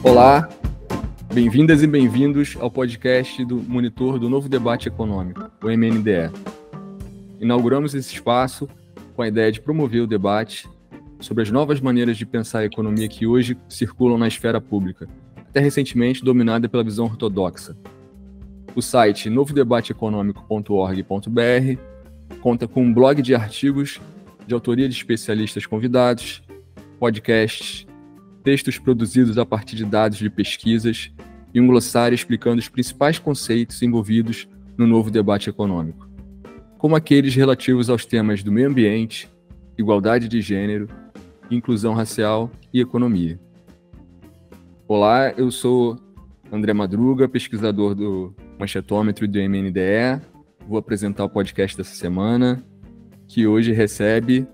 Olá, bem-vindas e bem-vindos ao podcast do Monitor do Novo Debate Econômico, o MNDE. Inauguramos esse espaço com a ideia de promover o debate sobre as novas maneiras de pensar a economia que hoje circulam na esfera pública, até recentemente dominada pela visão ortodoxa. O site novodebateeconomico.org.br conta com um blog de artigos de autoria de especialistas convidados, podcasts, textos produzidos a partir de dados de pesquisas e um glossário explicando os principais conceitos envolvidos no novo debate econômico, como aqueles relativos aos temas do meio ambiente, igualdade de gênero, inclusão racial e economia. Olá, eu sou André Madruga, pesquisador do Manchetômetro e do MNDE. Vou apresentar o podcast dessa semana, que hoje recebe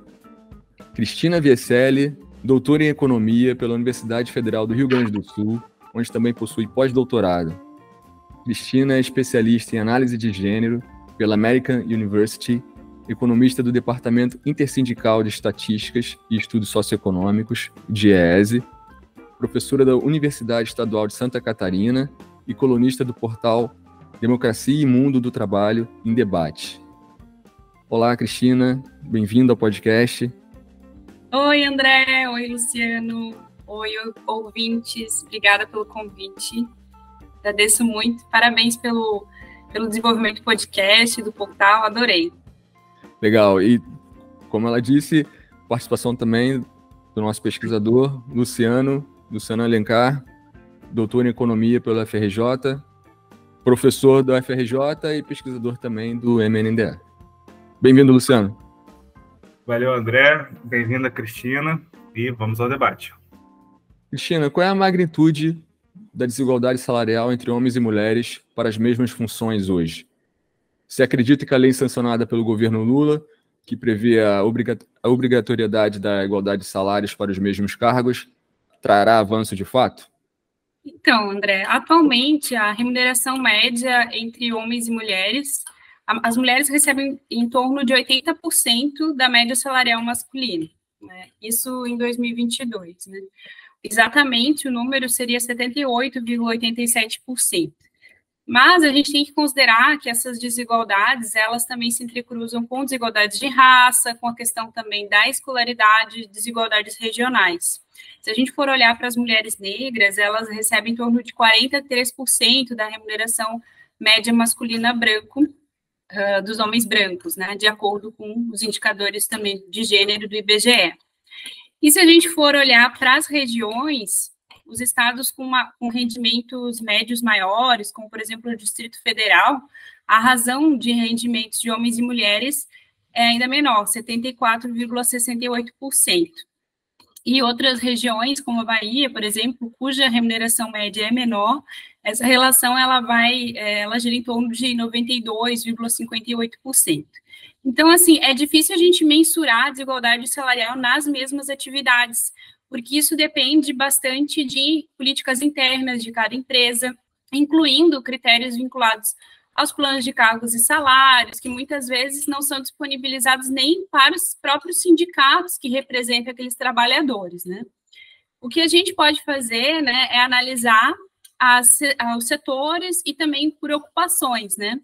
Cristina Vieselli, doutora em Economia pela Universidade Federal do Rio Grande do Sul, onde também possui pós-doutorado. Cristina é especialista em análise de gênero pela American University, economista do Departamento Intersindical de Estatísticas e Estudos Socioeconômicos, DIEESE, professora da Universidade Estadual de Santa Catarina e colunista do portal Democracia e Mundo do Trabalho em Debate. Olá, Cristina, bem-vinda ao podcast. Oi, André. Oi, Luciano. Oi, ouvintes. Obrigada pelo convite. Agradeço muito. Parabéns pelo desenvolvimento do podcast, do portal. Adorei. Legal. E, como ela disse, participação também do nosso pesquisador, Luciano Alencar, doutor em Economia pela UFRJ, professor da UFRJ e pesquisador também do MNDE. Bem-vindo, Luciano. Valeu, André. Bem-vinda, Cristina. E vamos ao debate. Cristina, qual é a magnitude da desigualdade salarial entre homens e mulheres para as mesmas funções hoje? Você acredita que a lei sancionada pelo governo Lula, que prevê a obrigatoriedade da igualdade de salários para os mesmos cargos, trará avanço de fato? Então, André, atualmente a remuneração média entre homens e mulheres, as mulheres recebem em torno de 80% da média salarial masculina, né? Isso em 2022, né? Exatamente, o número seria 78,87%. Mas a gente tem que considerar que essas desigualdades, elas também se entrecruzam com desigualdades de raça, com a questão também da escolaridade, desigualdades regionais. Se a gente for olhar para as mulheres negras, elas recebem em torno de 43% da remuneração média masculina dos homens brancos, né, de acordo com os indicadores também de gênero do IBGE. E se a gente for olhar para as regiões, os estados com rendimentos médios maiores, como, por exemplo, o Distrito Federal, a razão de rendimentos de homens e mulheres é ainda menor, 74,68%. E outras regiões, como a Bahia, por exemplo, cuja remuneração média é menor, essa relação ela gira em torno de 92,58%. Então, assim, é difícil a gente mensurar a desigualdade salarial nas mesmas atividades, porque isso depende bastante de políticas internas de cada empresa, incluindo critérios vinculados aos planos de cargos e salários, que muitas vezes não são disponibilizados nem para os próprios sindicatos que representam aqueles trabalhadores, né? O que a gente pode fazer, né, é analisar os setores e também por ocupações, né?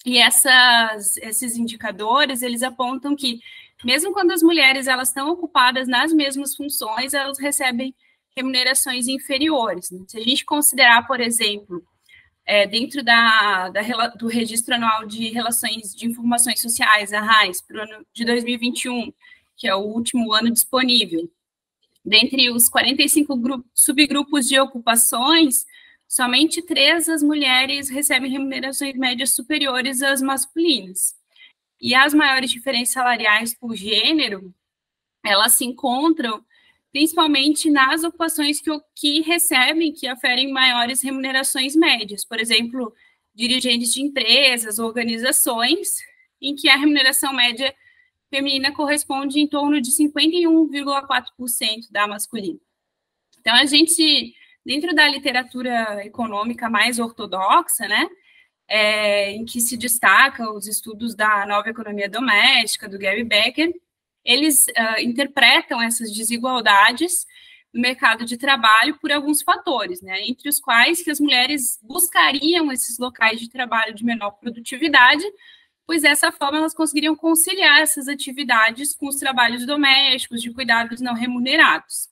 E esses indicadores, eles apontam que, mesmo quando as mulheres elas estão ocupadas nas mesmas funções, elas recebem remunerações inferiores, né? Se a gente considerar, por exemplo, dentro do Registro Anual de Relações de Informações Sociais, a RAIS, para o ano de 2021, que é o último ano disponível, dentre os 45 subgrupos de ocupações, somente 3 das mulheres recebem remunerações médias superiores às masculinas. E as maiores diferenças salariais por gênero, elas se encontram principalmente nas ocupações que aferem maiores remunerações médias. Por exemplo, dirigentes de empresas, organizações, em que a remuneração média feminina corresponde em torno de 51,4% da masculina. Então, a gente, dentro da literatura econômica mais ortodoxa, né, em que se destaca os estudos da nova economia doméstica, do Gary Becker, eles interpretam essas desigualdades no mercado de trabalho por alguns fatores, né? Entre os quais que as mulheres buscariam esses locais de trabalho de menor produtividade, pois dessa forma elas conseguiriam conciliar essas atividades com os trabalhos domésticos, de cuidados não remunerados.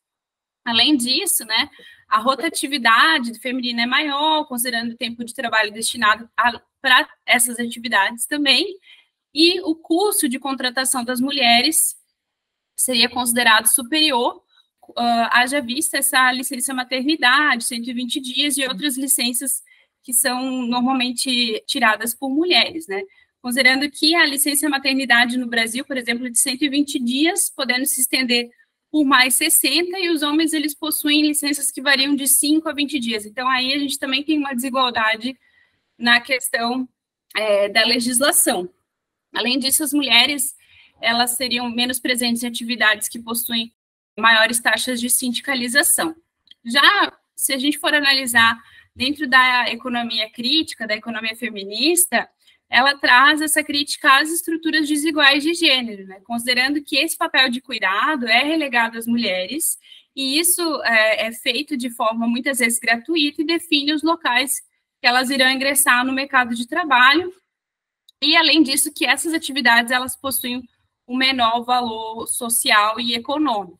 Além disso, né, a rotatividade feminina é maior, considerando o tempo de trabalho destinado para essas atividades também, e o custo de contratação das mulheres seria considerado superior, haja vista essa licença maternidade, 120 dias, e outras licenças que são normalmente tiradas por mulheres, né? Considerando que a licença maternidade no Brasil, por exemplo, é de 120 dias, podendo se estender por mais 60, e os homens, eles possuem licenças que variam de 5 a 20 dias. Então, aí a gente também tem uma desigualdade na questão da legislação. Além disso, as mulheres, elas seriam menos presentes em atividades que possuem maiores taxas de sindicalização. Já, se a gente for analisar dentro da economia crítica, da economia feminista, ela traz essa crítica às estruturas desiguais de gênero, né? Considerando que esse papel de cuidado é relegado às mulheres, e isso é feito de forma muitas vezes gratuita e define os locais que elas irão ingressar no mercado de trabalho, e além disso que essas atividades elas possuem um menor valor social e econômico.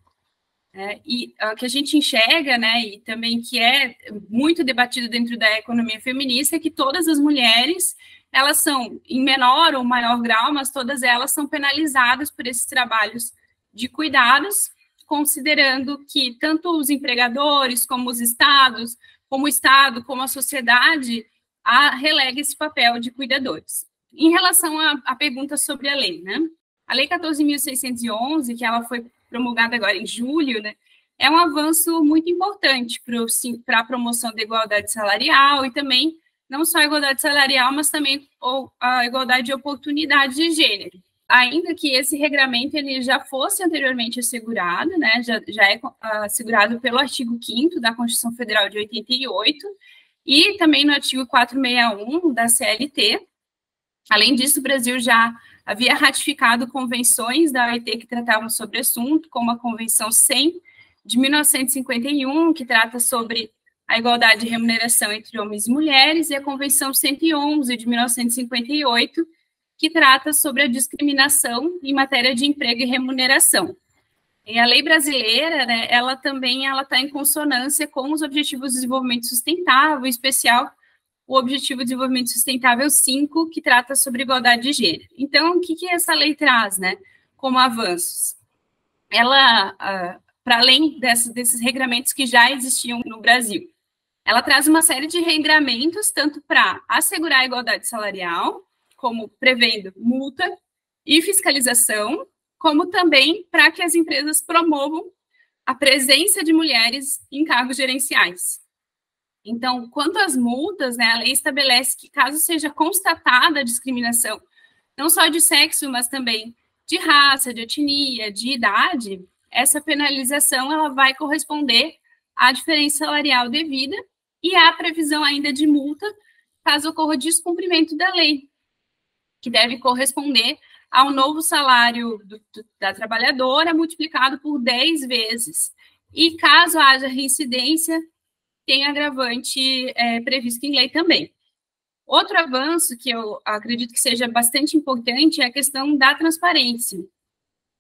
E o que a gente enxerga, né, e também que é muito debatido dentro da economia feminista, é que todas as mulheres, elas são, em menor ou maior grau, mas todas elas são penalizadas por esses trabalhos de cuidados, considerando que tanto os empregadores, como os estados, como o Estado, como a sociedade, relega esse papel de cuidadores. Em relação à pergunta sobre a lei, né? A Lei 14.611, que ela foi promulgada agora em julho, né, é um avanço muito importante para a promoção da igualdade salarial e também não só a igualdade salarial, mas também a igualdade de oportunidade de gênero. Ainda que esse regramento ele já fosse anteriormente assegurado, né, já é assegurado pelo artigo 5º da Constituição Federal de 88 e também no artigo 461 da CLT. Além disso, o Brasil já havia ratificado convenções da OIT que tratavam sobre o assunto, como a Convenção 100 de 1951, que trata sobre a igualdade de remuneração entre homens e mulheres, e a Convenção 111 de 1958, que trata sobre a discriminação em matéria de emprego e remuneração. E a lei brasileira, né, ela também está em consonância com os Objetivos de Desenvolvimento Sustentável, em especial o Objetivo de Desenvolvimento Sustentável 5, que trata sobre igualdade de gênero. Então, o que essa lei traz, né, como avanços? Ela, para além desses regramentos que já existiam no Brasil, ela traz uma série de regramentos, tanto para assegurar a igualdade salarial, como prevendo multa e fiscalização, como também para que as empresas promovam a presença de mulheres em cargos gerenciais. Então, quanto às multas, né, a lei estabelece que, caso seja constatada a discriminação, não só de sexo, mas também de raça, de etnia, de idade, essa penalização ela vai corresponder à diferença salarial devida e à previsão ainda de multa, caso ocorra descumprimento da lei, que deve corresponder ao novo salário da trabalhadora multiplicado por 10 vezes. E caso haja reincidência, tem agravante previsto em lei também. Outro avanço que eu acredito que seja bastante importante é a questão da transparência.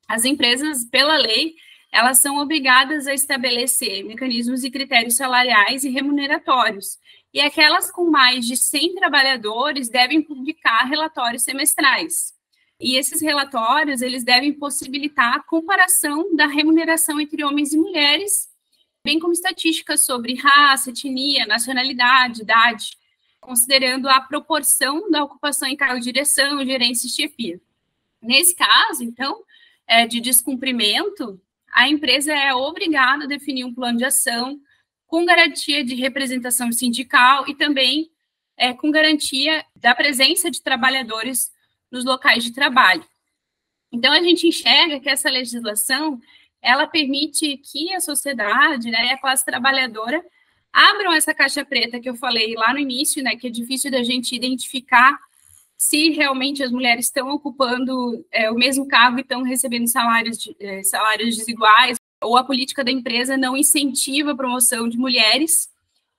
As empresas, pela lei, elas são obrigadas a estabelecer mecanismos e critérios salariais e remuneratórios. E aquelas com mais de 100 trabalhadores devem publicar relatórios semestrais. E esses relatórios, eles devem possibilitar a comparação da remuneração entre homens e mulheres, bem como estatísticas sobre raça, etnia, nacionalidade, idade, considerando a proporção da ocupação em cargo de direção, gerência e chefia. Nesse caso, então, de descumprimento, a empresa é obrigada a definir um plano de ação com garantia de representação sindical e também com garantia da presença de trabalhadores nos locais de trabalho. Então, a gente enxerga que essa legislação ela permite que a sociedade, né, a classe trabalhadora, abram essa caixa preta que eu falei lá no início, né, que é difícil da gente identificar se realmente as mulheres estão ocupando o mesmo cargo e estão recebendo salários desiguais, ou a política da empresa não incentiva a promoção de mulheres.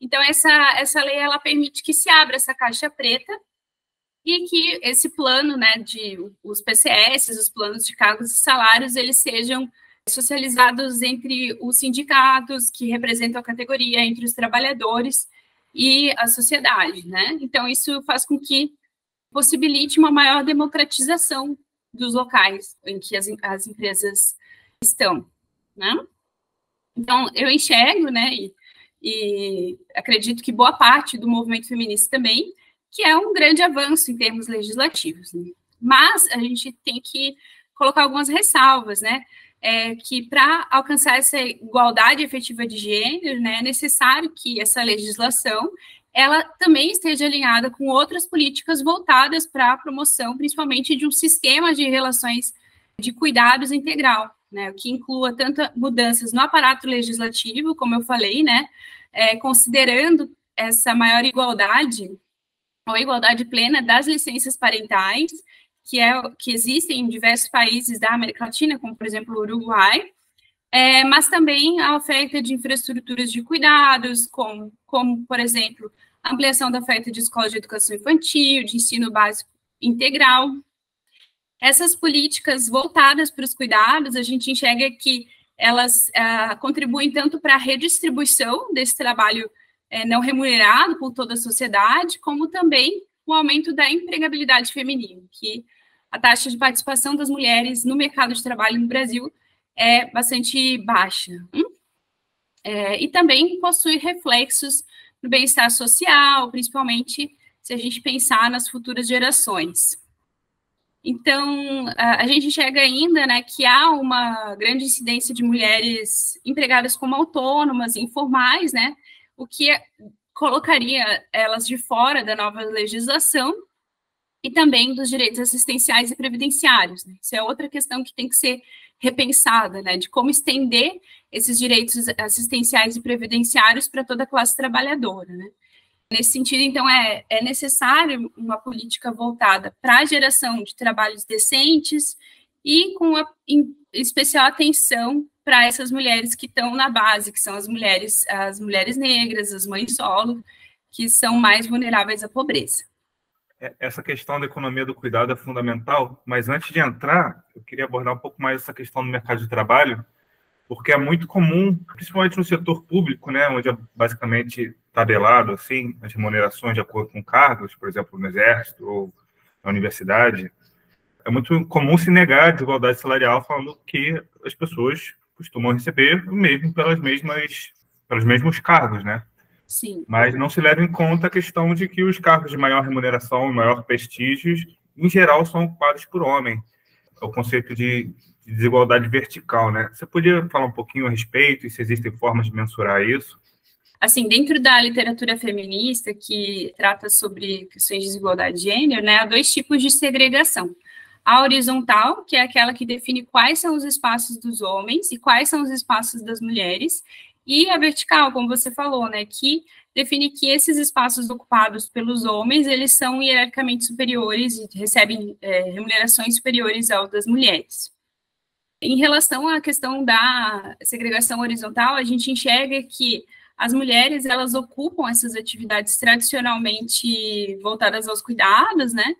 Então, essa lei, ela permite que se abra essa caixa preta e que esse plano, né, os PCS, os planos de cargos e salários, eles sejam socializados entre os sindicatos que representam a categoria, entre os trabalhadores e a sociedade, né? Então, isso faz com que possibilite uma maior democratização dos locais em que as empresas estão, né? Então, eu enxergo, né, e acredito que boa parte do movimento feminista também, que é um grande avanço em termos legislativos, né? Mas a gente tem que colocar algumas ressalvas, né? Que para alcançar essa igualdade efetiva de gênero, né, é necessário que essa legislação ela também esteja alinhada com outras políticas voltadas para a promoção, principalmente de um sistema de relações de cuidados integral, né, que inclua tanto mudanças no aparato legislativo, como eu falei, né, considerando essa maior igualdade, ou igualdade plena das licenças parentais, que existem em diversos países da América Latina, como, por exemplo, o Uruguai, mas também a oferta de infraestruturas de cuidados, como, por exemplo, a ampliação da oferta de escolas de educação infantil, de ensino básico integral. Essas políticas voltadas para os cuidados, a gente enxerga que elas contribuem tanto para a redistribuição desse trabalho não remunerado por toda a sociedade, como também o aumento da empregabilidade feminina, que a taxa de participação das mulheres no mercado de trabalho no Brasil é bastante baixa. E também possui reflexos no bem-estar social, principalmente se a gente pensar nas futuras gerações. Então, a gente enxerga ainda, né, que há uma grande incidência de mulheres empregadas como autônomas, informais, né, o que colocaria elas de fora da nova legislação e também dos direitos assistenciais e previdenciários, né? Isso é outra questão que tem que ser repensada, né, de como estender esses direitos assistenciais e previdenciários para toda a classe trabalhadora, né? Nesse sentido, então, é necessário uma política voltada para a geração de trabalhos decentes e com especial atenção para essas mulheres que estão na base, que são as mulheres negras, as mães solo, que são mais vulneráveis à pobreza. Essa questão da economia do cuidado é fundamental, mas antes de entrar, eu queria abordar um pouco mais essa questão do mercado de trabalho, porque é muito comum, principalmente no setor público, né, onde é basicamente tabelado assim, as remunerações de acordo com cargos, por exemplo, no Exército ou na universidade, é muito comum se negar a desigualdade salarial falando que as pessoas costumam receber o mesmo pelos mesmos cargos, né? Sim. Mas não se leva em conta a questão de que os cargos de maior remuneração e maior prestígio, em geral, são ocupados por homem. É o conceito de desigualdade vertical, né? Você podia falar um pouquinho a respeito e se existem formas de mensurar isso? Assim, dentro da literatura feminista, que trata sobre questões de desigualdade de gênero, né, há dois tipos de segregação. A horizontal, que é aquela que define quais são os espaços dos homens e quais são os espaços das mulheres, e a vertical, como você falou, né, que define que esses espaços ocupados pelos homens, eles são hierarquicamente superiores e recebem remunerações superiores ao das mulheres. Em relação à questão da segregação horizontal, a gente enxerga que as mulheres, elas ocupam essas atividades tradicionalmente voltadas aos cuidados, né,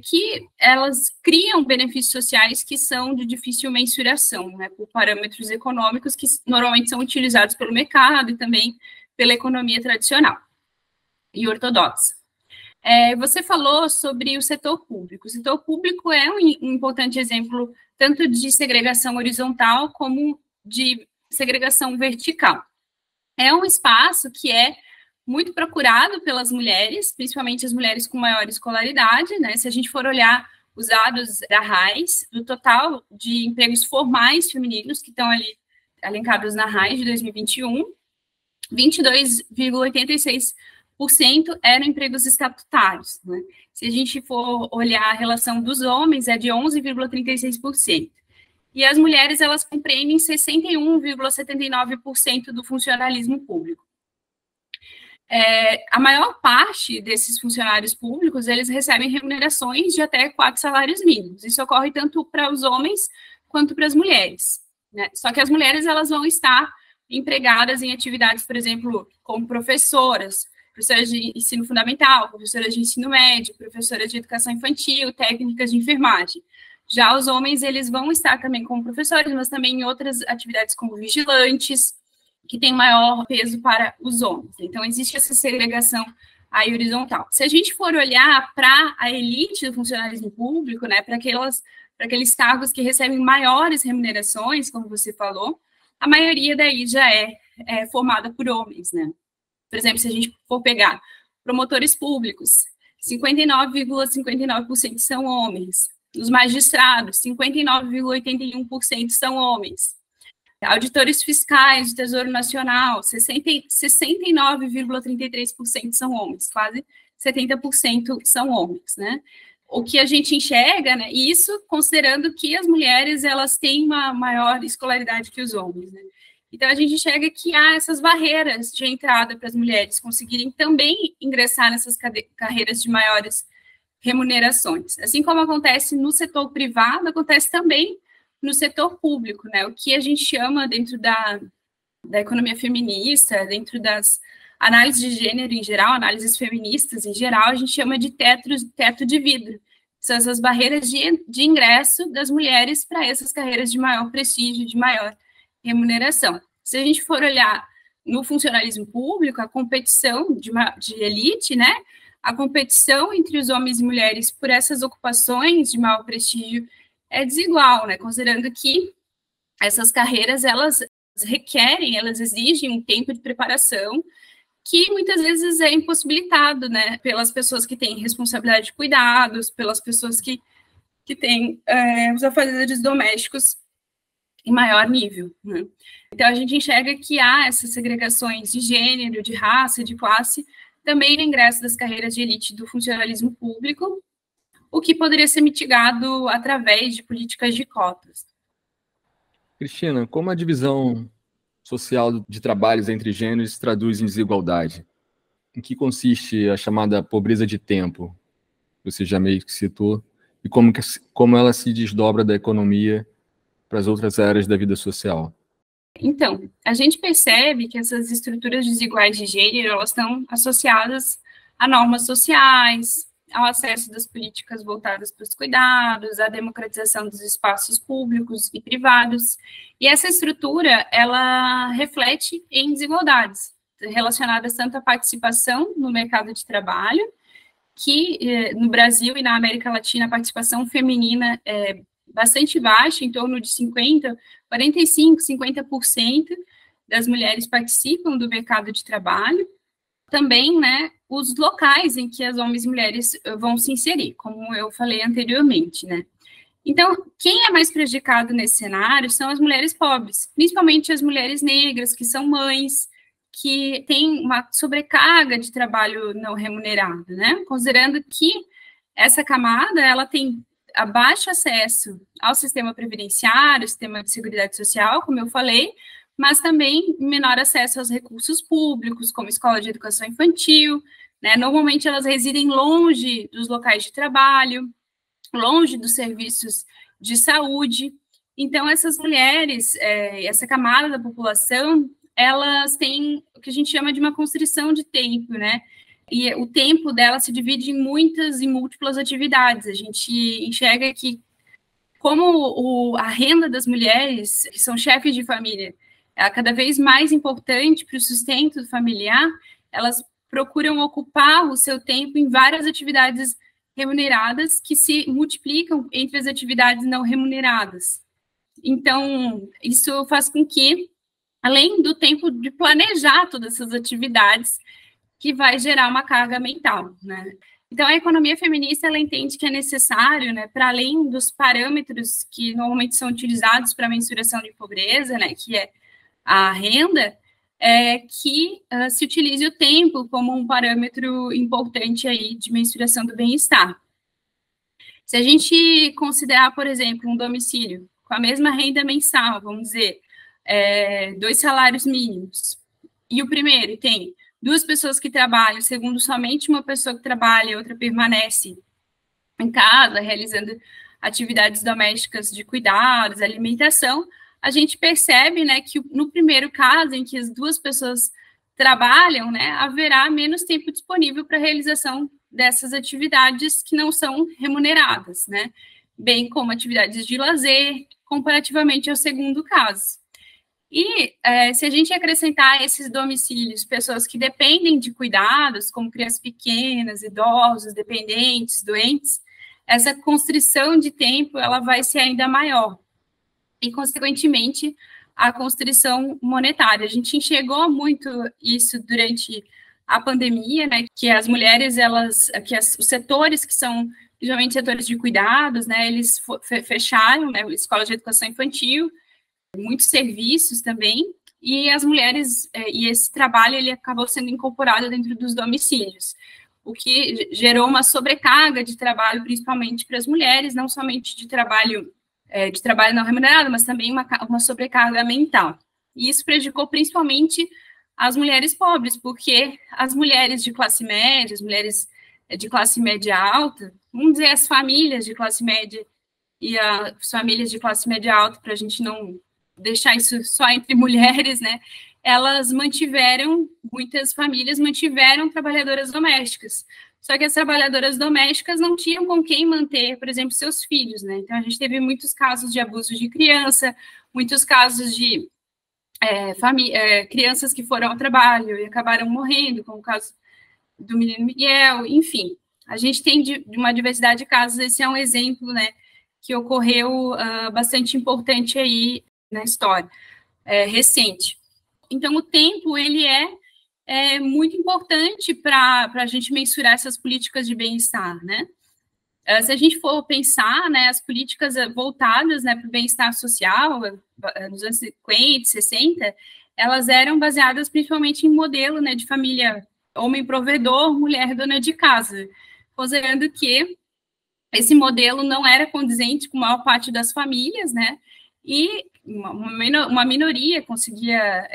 que elas criam benefícios sociais que são de difícil mensuração, né, por parâmetros econômicos que normalmente são utilizados pelo mercado e também pela economia tradicional e ortodoxa. Você falou sobre o setor público. O setor público é um importante exemplo tanto de segregação horizontal como de segregação vertical. É um espaço que é muito procurado pelas mulheres, principalmente as mulheres com maior escolaridade, né? Se a gente for olhar os dados da RAIS, do total de empregos formais femininos que estão ali elencados na RAIS de 2021, 22,86% eram empregos estatutários, né? Se a gente for olhar a relação dos homens, é de 11,36%. E as mulheres, elas compreendem 61,79% do funcionalismo público. A maior parte desses funcionários públicos, eles recebem remunerações de até 4 salários mínimos. Isso ocorre tanto para os homens quanto para as mulheres, né? Só que as mulheres, elas vão estar empregadas em atividades, por exemplo, como professoras de ensino fundamental, professoras de ensino médio, professoras de educação infantil, técnicas de enfermagem. Já os homens, eles vão estar também como professores, mas também em outras atividades como vigilantes, que tem maior peso para os homens. Então, existe essa segregação aí horizontal. Se a gente for olhar para a elite do funcionalismo público, né, para aqueles cargos que recebem maiores remunerações, como você falou, a maioria daí já é formada por homens, né? Por exemplo, se a gente for pegar promotores públicos, 59,59% são homens. Os magistrados, 59,81% são homens. Auditores fiscais do Tesouro Nacional, 69,33% são homens, quase 70% são homens, né? O que a gente enxerga, né? E isso considerando que as mulheres, elas têm uma maior escolaridade que os homens, né? Então, a gente enxerga que há essas barreiras de entrada para as mulheres conseguirem também ingressar nessas carreiras de maiores remunerações. Assim como acontece no setor privado, acontece também no setor público, né? O que a gente chama dentro da economia feminista, dentro das análises de gênero em geral, análises feministas em geral, a gente chama de teto de vidro. São essas barreiras de ingresso das mulheres para essas carreiras de maior prestígio, de maior remuneração. Se a gente for olhar no funcionalismo público, a competição de elite, né? A competição entre os homens e mulheres por essas ocupações de maior prestígio é desigual, né? Considerando que essas carreiras, elas exigem um tempo de preparação que muitas vezes é impossibilitado, né? Pelas pessoas que têm responsabilidade de cuidados, pelas pessoas que têm os afazeres domésticos em maior nível, né? Então, a gente enxerga que há essas segregações de gênero, de raça, de classe, também no ingresso das carreiras de elite do funcionalismo público, o que poderia ser mitigado através de políticas de cotas. Cristina, como a divisão social de trabalhos entre gêneros se traduz em desigualdade? Em que consiste a chamada pobreza de tempo, que você já meio que citou, e como ela se desdobra da economia para as outras áreas da vida social? Então, a gente percebe que essas estruturas desiguais de gênero, elas estão associadas a normas sociais, ao acesso das políticas voltadas para os cuidados, à democratização dos espaços públicos e privados. E essa estrutura, ela reflete em desigualdades relacionadas tanto à participação no mercado de trabalho, que no Brasil e na América Latina a participação feminina é bastante baixa, em torno de 45%, 50% das mulheres participam do mercado de trabalho. Também, né, os locais em que as homens e mulheres vão se inserir, como eu falei anteriormente, né. Então, quem é mais prejudicado nesse cenário são as mulheres pobres, principalmente as mulheres negras, que são mães, que têm uma sobrecarga de trabalho não remunerado, né, considerando que essa camada, ela tem baixo acesso ao sistema previdenciário, sistema de seguridade social, como eu falei, mas também menor acesso aos recursos públicos, como escola de educação infantil, né? Normalmente elas residem longe dos locais de trabalho, longe dos serviços de saúde. Então, essas mulheres, essa camada da população, elas têm o que a gente chama de uma constrição de tempo, né? E o tempo dela se divide em muitas e múltiplas atividades. A gente enxerga que, como a renda das mulheres, que são chefes de família, é cada vez mais importante para o sustento familiar, elas procuram ocupar o seu tempo em várias atividades remuneradas que se multiplicam entre as atividades não remuneradas. Então, isso faz com que, além do tempo de planejar todas essas atividades, que vai gerar uma carga mental, né? Então, a economia feminista, ela entende que é necessário, né, para além dos parâmetros que normalmente são utilizados para a mensuração de pobreza, né, que é a renda, que se utilize o tempo como um parâmetro importante aí de mensuração do bem-estar. Se a gente considerar, por exemplo, um domicílio com a mesma renda mensal, vamos dizer, 2 salários mínimos, e o primeiro tem 2 pessoas que trabalham, segundo somente uma pessoa que trabalha e outra permanece em casa, realizando atividades domésticas de cuidados, alimentação, a gente percebe, né, que no primeiro caso, em que as duas pessoas trabalham, né, haverá menos tempo disponível para a realização dessas atividades que não são remuneradas, né, bem como atividades de lazer, comparativamente ao segundo caso. E se a gente acrescentar esses domicílios, pessoas que dependem de cuidados, como crianças pequenas, idosos, dependentes, doentes, essa constrição de tempo ela vai ser ainda maior. E, consequentemente, a constrição monetária. A gente enxergou muito isso durante a pandemia, né, que as mulheres, os setores que são, geralmente, setores de cuidados, né, eles fecharam, né, escolas de educação infantil, muitos serviços também, e as mulheres, e esse trabalho, ele acabou sendo incorporado dentro dos domicílios, o que gerou uma sobrecarga de trabalho, principalmente para as mulheres, não somente de trabalho não remunerado, mas também uma sobrecarga mental. E isso prejudicou principalmente as mulheres pobres, porque as mulheres de classe média, as mulheres de classe média alta, vamos dizer as famílias de classe média e as famílias de classe média alta, para a gente não deixar isso só entre mulheres, né? Muitas famílias mantiveram trabalhadoras domésticas. Só que as trabalhadoras domésticas não tinham com quem manter, por exemplo, seus filhos, né? Então, a gente teve muitos casos de abuso de criança, muitos casos de crianças que foram ao trabalho e acabaram morrendo, como o caso do menino Miguel, enfim. A gente tem de uma diversidade de casos, esse é um exemplo, né, que ocorreu bastante importante aí na história recente. Então, o tempo, ele é muito importante para a gente mensurar essas políticas de bem-estar, né? Se a gente for pensar, né, as políticas voltadas, né, para o bem-estar social, nos anos 50, 60, elas eram baseadas principalmente em modelo, né, de família homem provedor, mulher dona de casa, considerando que esse modelo não era condizente com a maior parte das famílias, né, e uma minoria conseguia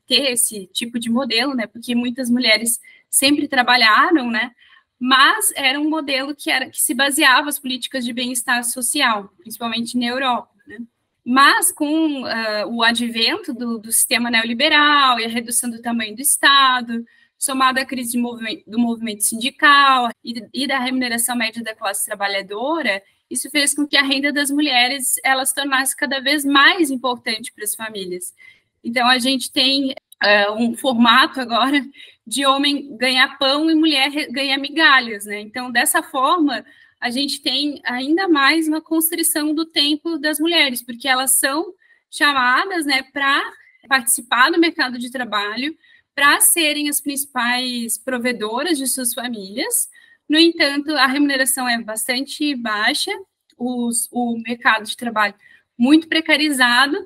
ter esse tipo de modelo, né, porque muitas mulheres sempre trabalharam, né, mas era um modelo que se baseava as políticas de bem-estar social, principalmente na Europa, né. Mas com o advento do sistema neoliberal e a redução do tamanho do Estado, somada à crise do movimento sindical e da remuneração média da classe trabalhadora, isso fez com que a renda das mulheres ela se tornasse cada vez mais importante para as famílias. Então, a gente tem um formato agora de homem ganhar pão e mulher ganhar migalhas, né? Então, dessa forma, a gente tem ainda mais uma constrição do tempo das mulheres, porque elas são chamadas, né, para participar do mercado de trabalho, para serem as principais provedoras de suas famílias. No entanto, a remuneração é bastante baixa, o mercado de trabalho muito precarizado,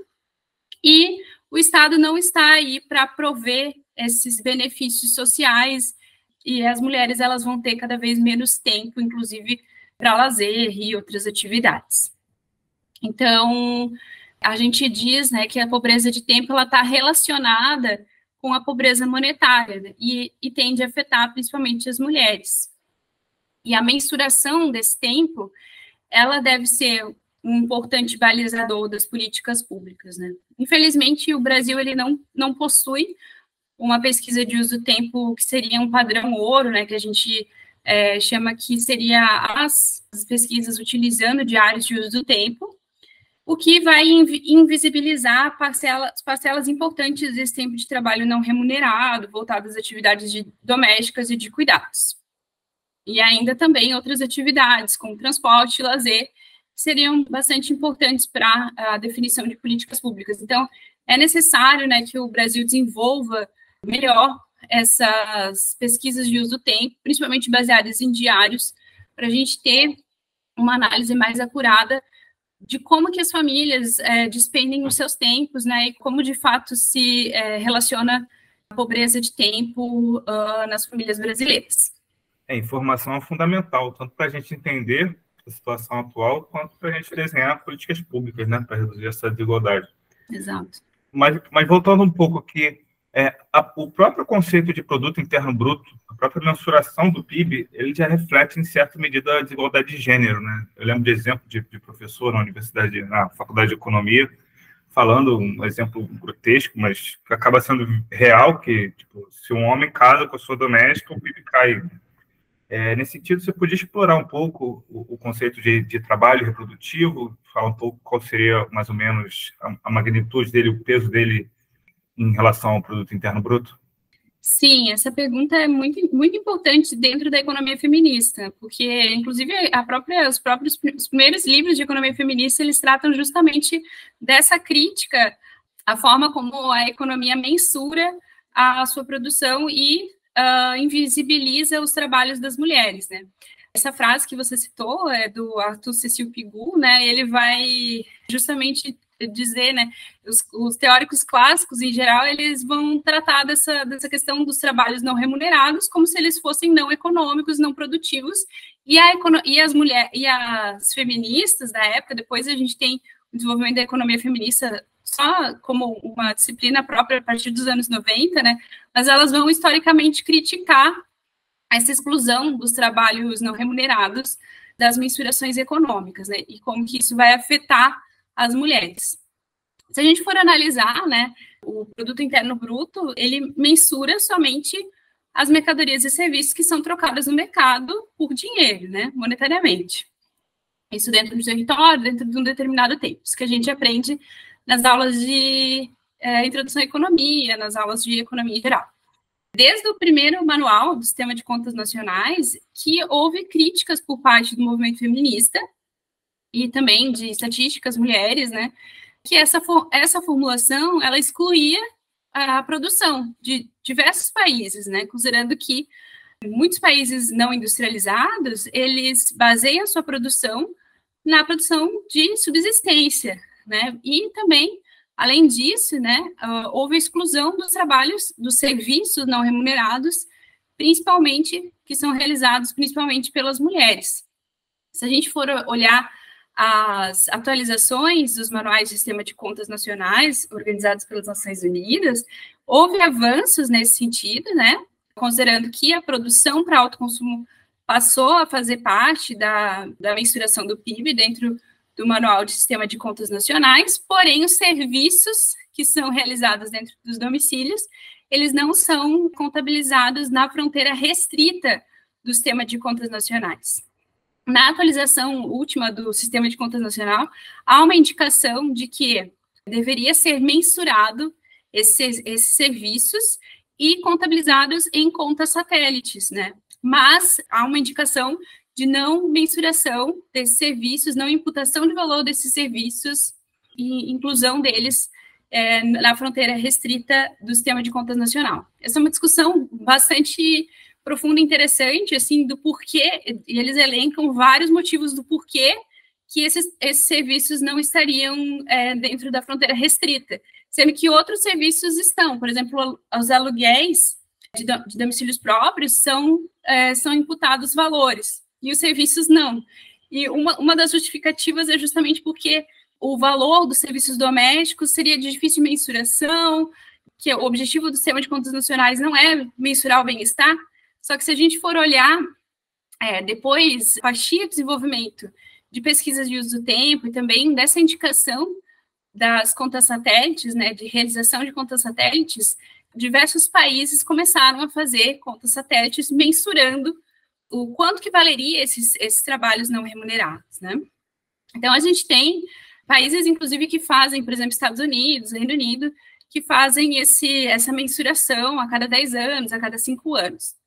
e o Estado não está aí para prover esses benefícios sociais, e as mulheres elas vão ter cada vez menos tempo, inclusive para lazer e outras atividades. Então, a gente diz, né, que a pobreza de tempo ela está relacionada com a pobreza monetária, né, e tende a afetar principalmente as mulheres. E a mensuração desse tempo, ela deve ser um importante balizador das políticas públicas, né? Infelizmente, o Brasil ele não possui uma pesquisa de uso do tempo que seria um padrão ouro, né, que a gente chama que seria as pesquisas utilizando diários de uso do tempo, o que vai invisibilizar parcelas importantes desse tempo de trabalho não remunerado, voltado às atividades domésticas e de cuidados. E ainda também outras atividades, como transporte e lazer, que seriam bastante importantes para a definição de políticas públicas. Então, é necessário, né, que o Brasil desenvolva melhor essas pesquisas de uso do tempo, principalmente baseadas em diários, para a gente ter uma análise mais acurada de como que as famílias despendem os seus tempos, né, e como, de fato, se relaciona a pobreza de tempo nas famílias brasileiras. Informação é fundamental, tanto para a gente entender a situação atual, quanto para a gente desenhar políticas públicas, né, para reduzir essa desigualdade. Exato. Mas voltando um pouco aqui, o próprio conceito de produto interno bruto, a própria mensuração do PIB, ele já reflete, em certa medida, a desigualdade de gênero, né? Eu lembro de exemplo de professor na faculdade de economia, falando um exemplo grotesco, mas que acaba sendo real, que tipo, se um homem casa com a sua doméstica, o PIB cai. Nesse sentido, você podia explorar um pouco o conceito de trabalho reprodutivo, falar um pouco qual seria mais ou menos a magnitude dele, o peso dele em relação ao produto interno bruto? Sim, essa pergunta é muito, muito importante dentro da economia feminista, porque, inclusive, os primeiros livros de economia feminista, eles tratam justamente dessa crítica à forma como a economia mensura a sua produção e invisibiliza os trabalhos das mulheres, né? Essa frase que você citou é do Arthur Cecil Pigou, né? Ele vai justamente dizer, né, os teóricos clássicos, em geral, eles vão tratar dessa questão dos trabalhos não remunerados como se eles fossem não econômicos, não produtivos, e as feministas da época, depois a gente tem o desenvolvimento da economia feminista só como uma disciplina própria a partir dos anos 90, né, mas elas vão historicamente criticar essa exclusão dos trabalhos não remunerados das mensurações econômicas, né, e como que isso vai afetar as mulheres. Se a gente for analisar, né, o produto interno bruto, ele mensura somente as mercadorias e serviços que são trocadas no mercado por dinheiro, né, monetariamente. Isso dentro do território, dentro de um determinado tempo. Isso que a gente aprende nas aulas de introdução à economia, nas aulas de economia em geral. Desde o primeiro manual do Sistema de Contas Nacionais, que houve críticas por parte do movimento feminista e também de estatísticas mulheres, né, que essa formulação, ela excluía a produção de diversos países, né, considerando que muitos países não industrializados, eles baseiam sua produção na produção de subsistência, né, e também, além disso, né, houve a exclusão dos trabalhos, dos serviços não remunerados, principalmente, que são realizados principalmente pelas mulheres. Se a gente for olhar as atualizações dos manuais de sistema de contas nacionais organizados pelas Nações Unidas, houve avanços nesse sentido, né, considerando que a produção para autoconsumo passou a fazer parte da mensuração do PIB dentro do manual de sistema de contas nacionais, porém os serviços que são realizados dentro dos domicílios, eles não são contabilizados na fronteira restrita do sistema de contas nacionais. Na atualização última do Sistema de Contas Nacional, há uma indicação de que deveria ser mensurado esses serviços e contabilizados em contas satélites, né? Mas há uma indicação de não mensuração desses serviços, não imputação de valor desses serviços e inclusão deles na fronteira restrita do Sistema de Contas Nacional. Essa é uma discussão bastante profunda e interessante, assim, do porquê, e eles elencam vários motivos do porquê que esses serviços não estariam dentro da fronteira restrita, sendo que outros serviços estão, por exemplo, os aluguéis de domicílios próprios são imputados valores, e os serviços não. E uma das justificativas é justamente porque o valor dos serviços domésticos seria de difícil mensuração, que o objetivo do Sistema de Contas Nacionais não é mensurar o bem-estar. Só que se a gente for olhar depois, a partir do desenvolvimento de pesquisas de uso do tempo e também dessa indicação das contas satélites, né, de realização de contas satélites, diversos países começaram a fazer contas satélites mensurando o quanto que valeria esses trabalhos não remunerados, né? Então, a gente tem países, inclusive, que fazem, por exemplo, Estados Unidos, Reino Unido, que fazem essa mensuração a cada 10 anos, a cada 5 anos.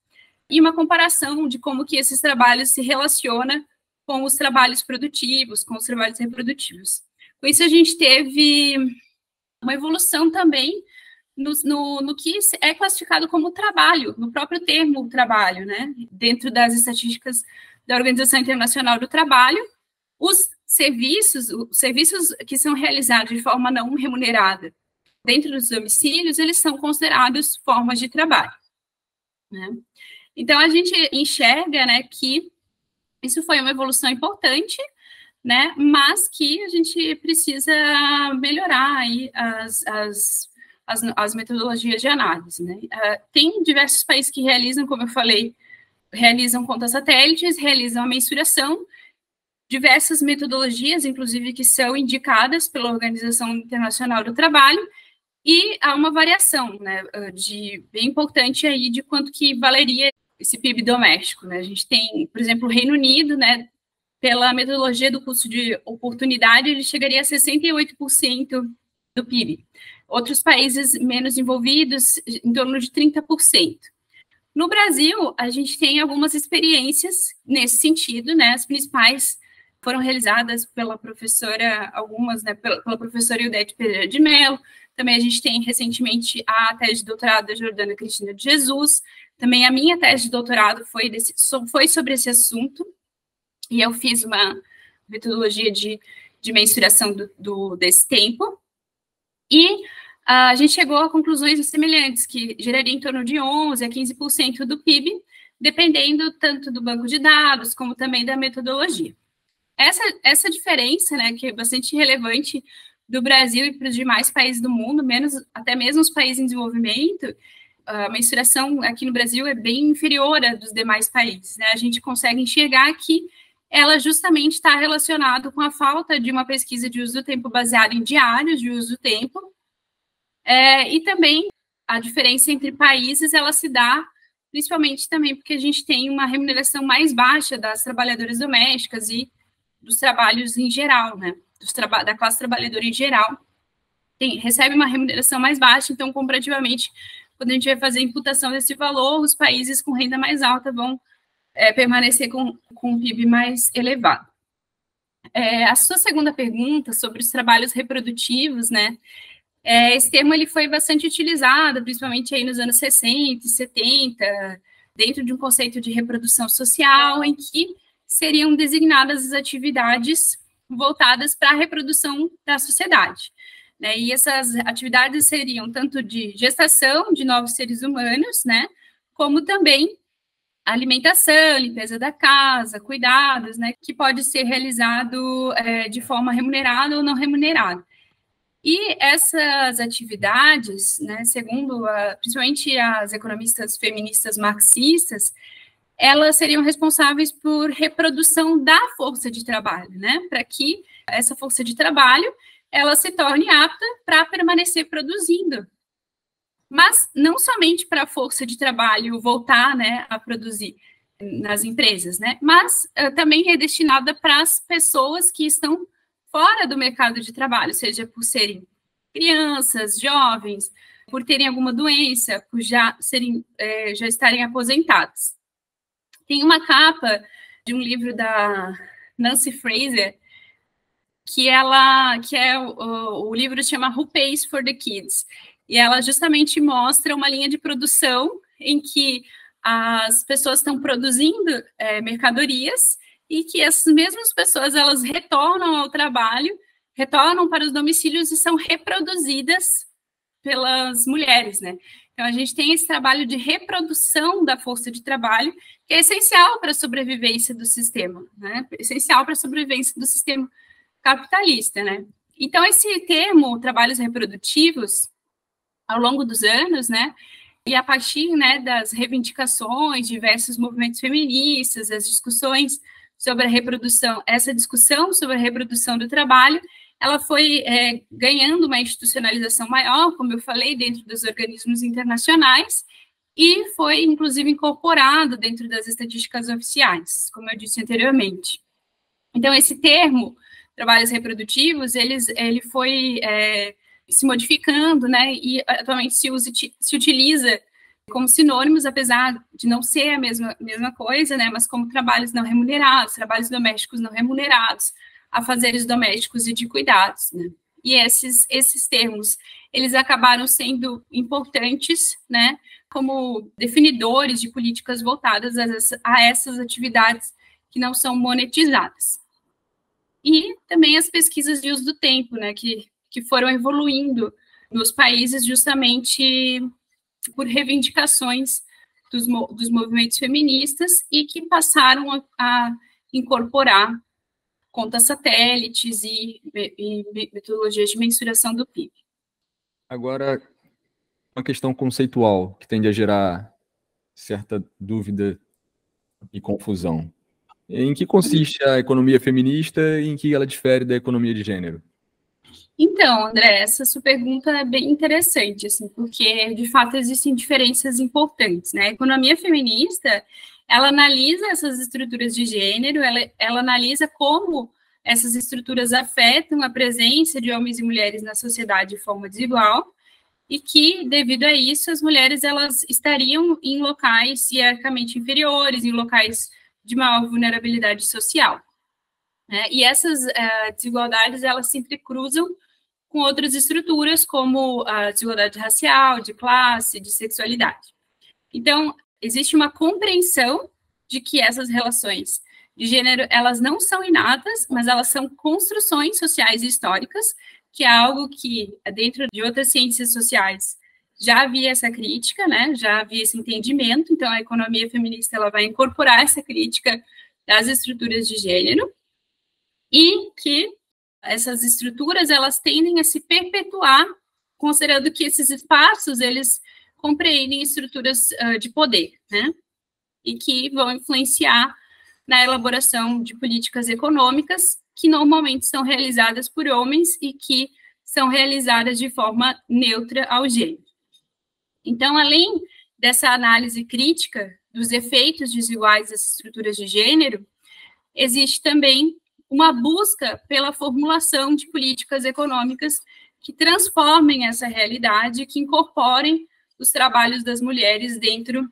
E uma comparação de como que esses trabalhos se relacionam com os trabalhos produtivos, com os trabalhos reprodutivos. Com isso, a gente teve uma evolução também no que é classificado como trabalho, no próprio termo trabalho, né? Dentro das estatísticas da Organização Internacional do Trabalho, os serviços que são realizados de forma não remunerada dentro dos domicílios, eles são considerados formas de trabalho, né? Então, a gente enxerga, né, que isso foi uma evolução importante, né, mas que a gente precisa melhorar aí as metodologias de análise, né? Tem diversos países que realizam, como eu falei, realizam contas satélites, realizam a mensuração, diversas metodologias, inclusive, que são indicadas pela Organização Internacional do Trabalho, e há uma variação, né, bem importante aí de quanto que valeria esse PIB doméstico, né? A gente tem, por exemplo, o Reino Unido, né, pela metodologia do custo de oportunidade, ele chegaria a 68% do PIB. Outros países menos envolvidos, em torno de 30%. No Brasil, a gente tem algumas experiências nesse sentido, né? As principais foram realizadas pela professora, algumas, né, pela professora Ildete Pereira de Mello. Também a gente tem, recentemente, a tese de doutorado da Jordana Cristina de Jesus. Também a minha tese de doutorado foi sobre esse assunto, e eu fiz uma metodologia de mensuração desse tempo. E a gente chegou a conclusões semelhantes, que geraria em torno de 11% a 15% do PIB, dependendo tanto do banco de dados, como também da metodologia. Essa diferença, né, que é bastante relevante do Brasil e para os demais países do mundo, até mesmo os países em desenvolvimento, a mensuração aqui no Brasil é bem inferior à dos demais países, né? A gente consegue enxergar que ela justamente está relacionada com a falta de uma pesquisa de uso do tempo baseada em diários de uso do tempo, e também a diferença entre países, ela se dá principalmente também porque a gente tem uma remuneração mais baixa das trabalhadoras domésticas e dos trabalhos em geral, né? Da classe trabalhadora em geral, recebe uma remuneração mais baixa, então, comparativamente, quando a gente vai fazer a imputação desse valor, os países com renda mais alta vão permanecer com um PIB mais elevado. A sua segunda pergunta sobre os trabalhos reprodutivos, né? Esse termo ele foi bastante utilizado, principalmente aí nos anos 60 e 70, dentro de um conceito de reprodução social, em que seriam designadas as atividades voltadas para a reprodução da sociedade, né? E essas atividades seriam tanto de gestação de novos seres humanos, né, como também alimentação, limpeza da casa, cuidados, né, que pode ser realizado de forma remunerada ou não remunerada. E essas atividades, né, segundo principalmente as economistas feministas marxistas, elas seriam responsáveis por reprodução da força de trabalho, né, para que essa força de trabalho ela se torne apta para permanecer produzindo. Mas não somente para a força de trabalho voltar, né, a produzir nas empresas, né, mas também é destinada para as pessoas que estão fora do mercado de trabalho, seja por serem crianças, jovens, por terem alguma doença, por já estarem aposentados. Tem uma capa de um livro da Nancy Fraser, o livro chama Who Pays for the Kids? E ela justamente mostra uma linha de produção em que as pessoas estão produzindo mercadorias e que essas mesmas pessoas elas retornam ao trabalho, retornam para os domicílios e são reproduzidas pelas mulheres, né? Então, a gente tem esse trabalho de reprodução da força de trabalho, que é essencial para a sobrevivência do sistema, né? Essencial para a sobrevivência do sistema capitalista, né? Então, esse termo, trabalhos reprodutivos, ao longo dos anos, né, e a partir, né, das reivindicações, diversos movimentos feministas, as discussões sobre a reprodução, essa discussão sobre a reprodução do trabalho, ela foi ganhando uma institucionalização maior, como eu falei, dentro dos organismos internacionais, e foi, inclusive, incorporado dentro das estatísticas oficiais, como eu disse anteriormente. Então, esse termo, trabalhos reprodutivos, ele foi se modificando, né, e atualmente se utiliza como sinônimos, apesar de não ser a mesma coisa, né, mas como trabalhos não remunerados, trabalhos domésticos não remunerados, afazeres domésticos e de cuidados, né. E esses termos, eles acabaram sendo importantes, né, como definidores de políticas voltadas a essas atividades que não são monetizadas. E também as pesquisas de uso do tempo, né, que foram evoluindo nos países justamente por reivindicações dos movimentos feministas e que passaram a incorporar contas satélites e metodologias de mensuração do PIB. Agora, uma questão conceitual que tende a gerar certa dúvida e confusão. Em que consiste a economia feminista e em que ela difere da economia de gênero? Então, André, essa sua pergunta é bem interessante, assim, porque, de fato, existem diferenças importantes, né? A economia feminista, ela analisa essas estruturas de gênero, ela analisa como essas estruturas afetam a presença de homens e mulheres na sociedade de forma desigual, e que, devido a isso, as mulheres elas estariam em locais hierarquicamente inferiores, em locais de maior vulnerabilidade social, né? E essas desigualdades, elas sempre cruzam com outras estruturas, como a desigualdade racial, de classe, de sexualidade. Então, existe uma compreensão de que essas relações de gênero, elas não são inatas, mas elas são construções sociais e históricas, que é algo que, dentro de outras ciências sociais, já havia essa crítica, né? Já havia esse entendimento. Então, a economia feminista ela vai incorporar essa crítica das estruturas de gênero e que essas estruturas elas tendem a se perpetuar, considerando que esses espaços eles compreendem estruturas de poder, né? E que vão influenciar na elaboração de políticas econômicas que normalmente são realizadas por homens e que são realizadas de forma neutra ao gênero. Então, além dessa análise crítica dos efeitos desiguais das estruturas de gênero, existe também uma busca pela formulação de políticas econômicas que transformem essa realidade, que incorporem os trabalhos das mulheres dentro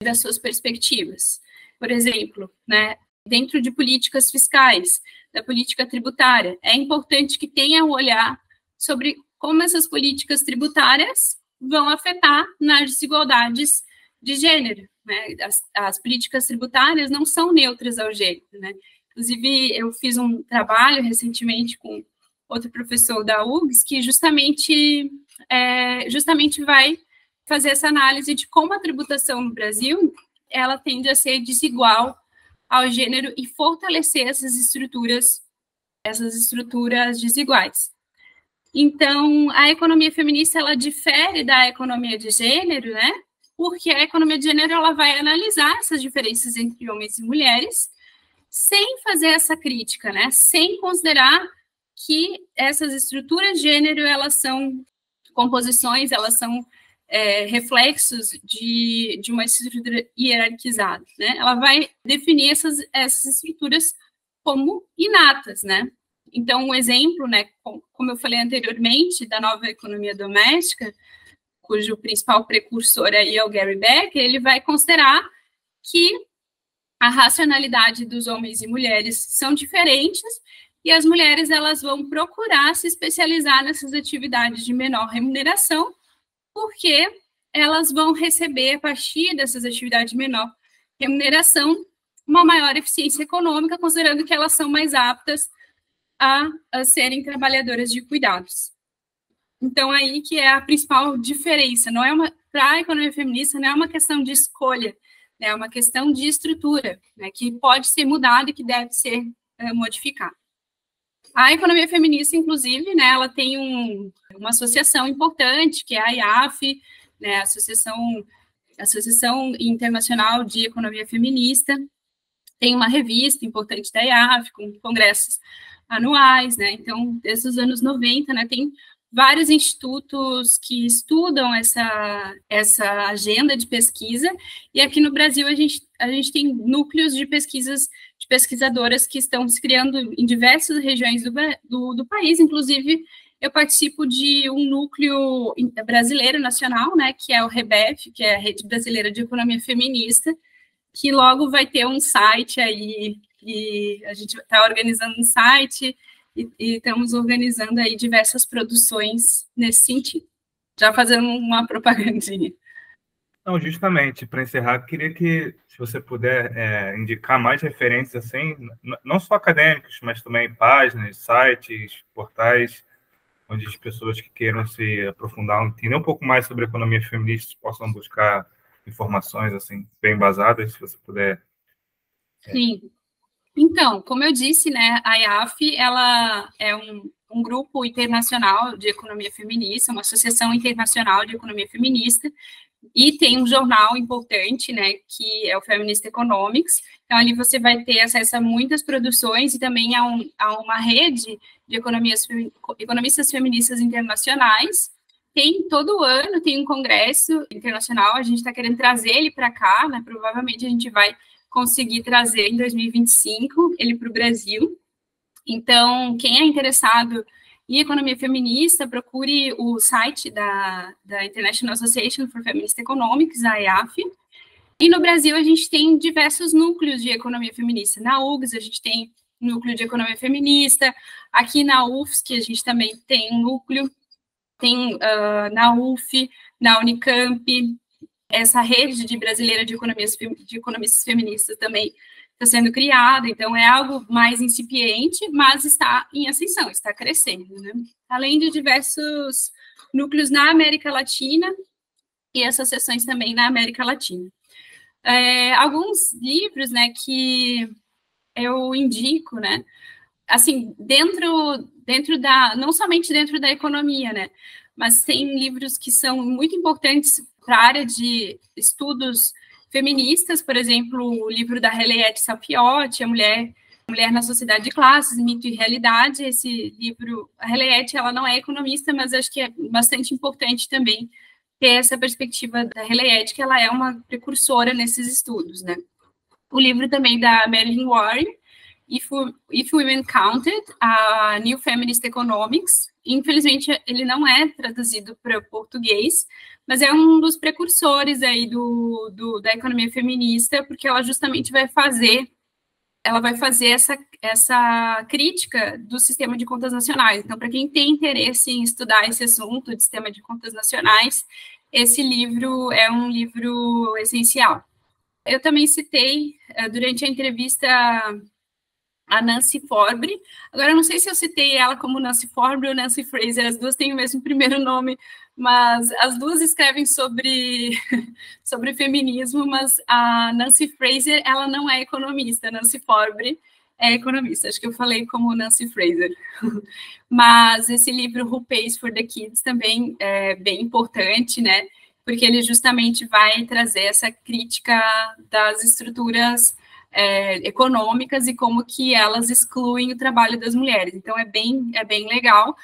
das suas perspectivas. Por exemplo, né, dentro de políticas fiscais, da política tributária, é importante que tenha um olhar sobre como essas políticas tributárias vão afetar nas desigualdades de gênero, né? As políticas tributárias não são neutras ao gênero, né? Inclusive, eu fiz um trabalho recentemente com outro professor da URGS que justamente vai fazer essa análise de como a tributação no Brasil ela tende a ser desigual ao gênero e fortalecer essas estruturas desiguais. Então, a economia feminista ela difere da economia de gênero, né? Porque a economia de gênero ela vai analisar essas diferenças entre homens e mulheres sem fazer essa crítica, né? Sem considerar que essas estruturas de gênero elas são composições, elas são reflexos de uma estrutura hierarquizada, né? Ela vai definir essas estruturas como inatas, né? Então, um exemplo, né, como eu falei anteriormente, da nova economia doméstica, cujo principal precursor aí é o Gary Becker, ele vai considerar que a racionalidade dos homens e mulheres são diferentes e as mulheres elas vão procurar se especializar nessas atividades de menor remuneração, porque elas vão receber, a partir dessas atividades de menor remuneração, uma maior eficiência econômica, considerando que elas são mais aptas a serem trabalhadoras de cuidados. Então, aí que é a principal diferença. Não é para a economia feminista, não é uma questão de escolha, né, é uma questão de estrutura, né, que pode ser mudada e que deve ser modificada. A economia feminista, inclusive, né, ela tem uma associação importante, que é a IAF, né, a Associação Internacional de Economia Feminista. Tem uma revista importante da IAF, com congressos anuais, né? Então, desde os anos 90, né, tem vários institutos que estudam essa agenda de pesquisa, e aqui no Brasil a gente tem núcleos de pesquisadoras que estão se criando em diversas regiões do país, inclusive eu participo de um núcleo brasileiro nacional, né, que é o REBEF, que é a Rede Brasileira de Economia Feminista, que logo vai ter um site aí, e a gente está organizando um site e estamos organizando aí diversas produções nesse sentido. Já fazendo uma propagandinha. Não, justamente, para encerrar, queria que, se você puder indicar mais referências, assim, não só acadêmicos, mas também páginas, sites, portais, onde as pessoas que queiram se aprofundar, entender um pouco mais sobre a economia feminista, possam buscar informações assim bem embasadas, se você puder. Sim. Então, como eu disse, né, a IAF ela é um grupo internacional de economia feminista, uma associação internacional de economia feminista, E tem um jornal importante, né, que é o Feminist Economics. Então, ali você vai ter acesso a muitas produções e também a uma rede de economistas feministas internacionais. Todo ano tem um congresso internacional, a gente está querendo trazer ele para cá, né, provavelmente a gente vai conseguir trazer em 2025 ele para o Brasil. Então, quem é interessado em economia feminista, procure o site da International Association for Feminist Economics, a EAF. E no Brasil, a gente tem diversos núcleos de economia feminista. Na URGS, a gente tem núcleo de economia feminista. Aqui na UFSC, a gente também tem um núcleo. Tem na UF, na Unicamp, essa rede de brasileira de economistas feministas também está sendo criada, então é algo mais incipiente, mas está em ascensão, está crescendo, né? Além de diversos núcleos na América Latina e associações também na América Latina. Alguns livros, né, que eu indico, né, assim, dentro da, não somente dentro da economia, né, mas tem livros que são muito importantes para a área de estudos feministas, por exemplo, o livro da Henriette Sapiotti, A Mulher na Sociedade de Classes, Mito e Realidade. Esse livro, a Henriette, ela não é economista, mas acho que é bastante importante também ter essa perspectiva da Henriette, que ela é uma precursora nesses estudos, né. O livro também da Marilyn Warren, If Women Counted, a New Feminist Economics. Infelizmente, ele não é traduzido para português, mas é um dos precursores aí da economia feminista, porque ela justamente vai fazer essa crítica do sistema de contas nacionais. Então, para quem tem interesse em estudar esse assunto de sistema de contas nacionais, esse livro é um livro essencial. Eu também citei, durante a entrevista, a Nancy Forbre. Agora, eu não sei se eu citei ela como Nancy Forbre ou Nancy Fraser, as duas têm o mesmo primeiro nome, mas as duas escrevem sobre feminismo, mas a Nancy Fraser, ela não é economista, a Nancy Forbre é economista, acho que eu falei como Nancy Fraser. Mas esse livro, Who Pays for the Kids, também é bem importante, né, porque ele justamente vai trazer essa crítica das estruturas econômicas e como que elas excluem o trabalho das mulheres. Então, é bem legal.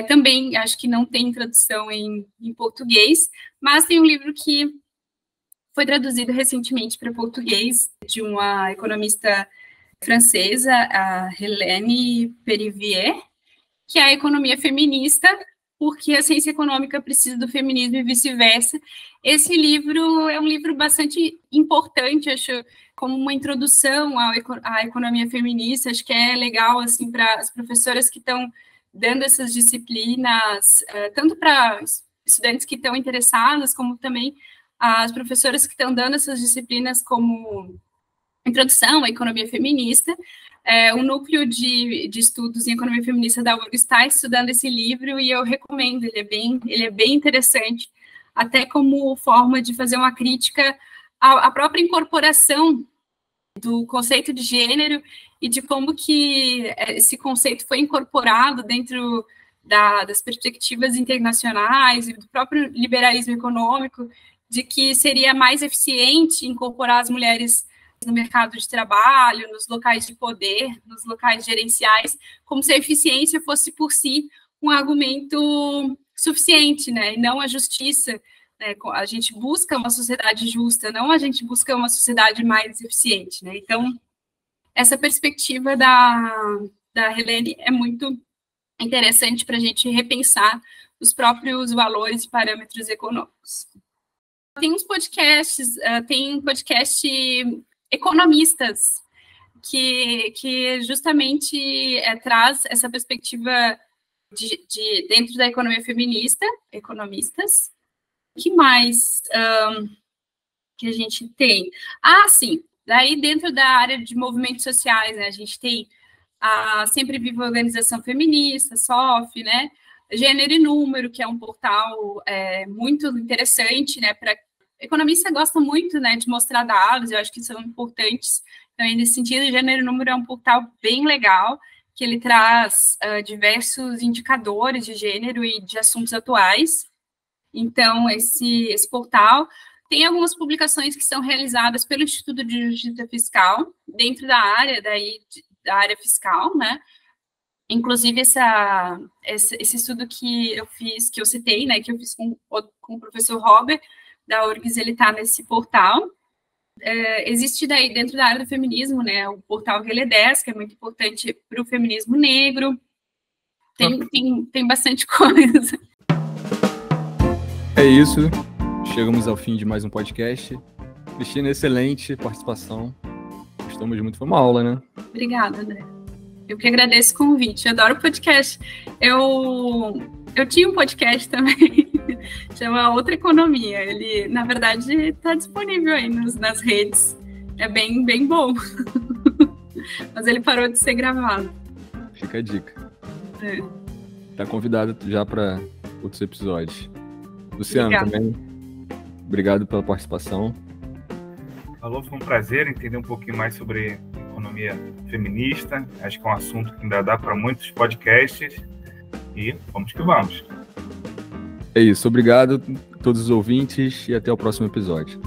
Também, acho que não tem tradução em português, mas tem um livro que foi traduzido recentemente para português, de uma economista francesa, a Hélène Perivier, que é a economia feminista, porque a ciência econômica precisa do feminismo e vice-versa. Esse livro é um livro bastante importante, acho, como uma introdução à economia feminista. Acho que é legal, assim, para as professoras que estão dando essas disciplinas, tanto para estudantes que estão interessados, como também as professoras que estão dando essas disciplinas como introdução à economia feminista. O núcleo de estudos em economia feminista da URGS está estudando esse livro e eu recomendo, ele é bem interessante, até como forma de fazer uma crítica à própria incorporação do conceito de gênero e de como que esse conceito foi incorporado dentro das perspectivas internacionais e do próprio liberalismo econômico, de que seria mais eficiente incorporar as mulheres no mercado de trabalho, nos locais de poder, nos locais gerenciais, como se a eficiência fosse por si um argumento suficiente, né, e não a justiça. A gente busca uma sociedade justa, não a gente busca uma sociedade mais eficiente, né? Então, essa perspectiva da Helene é muito interessante para a gente repensar os próprios valores e parâmetros econômicos. Tem uns podcasts, tem um podcast Economistas, que justamente traz essa perspectiva de dentro da economia feminista, economistas. O que mais que a gente tem? Sim, daí dentro da área de movimentos sociais, né, a gente tem a Sempre Viva Organização Feminista, SOF, né, Gênero e Número, que é um portal muito interessante, né, para economistas gostam muito, né, de mostrar dados, eu acho que são importantes. Então, nesse sentido, Gênero e Número é um portal bem legal, que ele traz diversos indicadores de gênero e de assuntos atuais. Então, esse portal tem algumas publicações que são realizadas pelo Instituto de Justiça Fiscal, dentro da área fiscal, né? Inclusive, esse estudo que eu fiz, que eu citei, né, que eu fiz com o professor Robert, da URGS, ele está nesse portal. Existe daí, dentro da área do feminismo, né, o portal Relé10, que é muito importante para o feminismo negro. Tem bastante coisa. É isso. Chegamos ao fim de mais um podcast. Cristina, excelente participação. Gostamos muito. Foi uma aula, né? Obrigada, André. Eu que agradeço o convite. Eu adoro podcast. Eu tinha um podcast também, chama Outra Economia. Ele, na verdade, está disponível aí nas redes. É bem, bem bom. Mas ele parou de ser gravado. Fica a dica. Tá convidado já para outros episódios. Luciano, Obrigada. também, obrigado pela participação. Alô, foi um prazer entender um pouquinho mais sobre economia feminista. Acho que é um assunto que ainda dá para muitos podcasts. E vamos que vamos. É isso, obrigado a todos os ouvintes e até o próximo episódio.